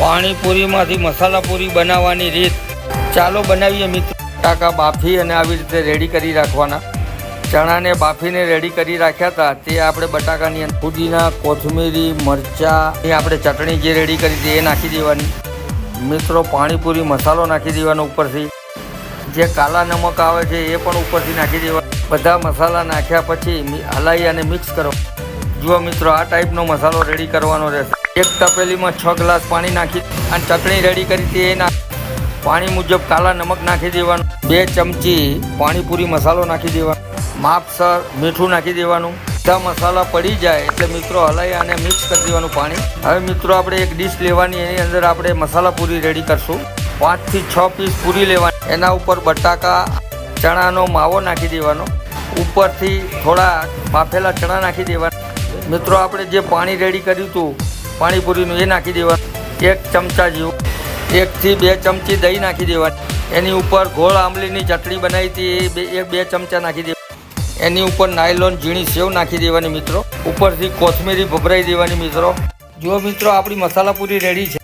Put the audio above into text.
પાણીપુરીમાંથી મસાલા પૂરી બનાવવાની રીત ચાલો બનાવીએ મિત્રો। બટાકા બાફી અને આવી રીતે રેડી કરી રાખવાના। ચણાને બાફીને રેડી કરી રાખ્યા હતા તે આપણે બટાકાની અંદર પુદીના, કોથમીરી, મરચાં, આપણે ચટણી જે રેડી કરી હતી એ નાખી દેવાની મિત્રો। પાણીપુરી મસાલો નાખી દેવાનો ઉપરથી, જે કાલા નમક આવે છે એ પણ ઉપરથી નાખી દેવાનો। બધા મસાલા નાખ્યા પછી હલાવી અને મિક્સ કરો। જુઓ મિત્રો, આ ટાઈપનો મસાલો રેડી કરવાનો રહેશે। એક તપેલીમાં 6 ગ્લાસ પાણી નાખી અને ચટણી રેડી કરી હતી એ પાણી મુજબ કાલા નમક નાખી દેવાનું। 2 ચમચી પાણીપુરી મસાલો નાખી દેવાનો, માપસર મીઠું નાખી દેવાનું। બધા મસાલા પડી જાય એટલે મિત્રો હલાવી અને મિક્સ કરી દેવાનું પાણી। હવે મિત્રો આપણે એક ડીશ લેવાની, એની અંદર આપણે મસાલા પૂરી રેડી કરશું। 5 થી 6 પીસ પૂરી લેવાની, એના ઉપર બટાકા ચણાનો માવો નાખી દેવાનો, ઉપરથી થોડા બાફેલા ચણા નાખી દેવાના મિત્રો। આપણે જે પાણી રેડી કર્યું હતું પાણીપુરીનું એ નાખી દેવાનું। 1 ચમચા જેવું, 1 થી 2 ચમચી દહીં નાખી દેવાની। એની ઉપર ગોળ આંબલીની ચટણી બનાવી હતી એ 2 ચમચા નાખી દેવાની। એની ઉપર નાયલોન ઝીણી સેવ નાખી દેવાની મિત્રો। ઉપરથી કોથમીરી ભભરાઈ દેવાની મિત્રો। જો મિત્રો આપણી મસાલા પૂરી રેડી છે।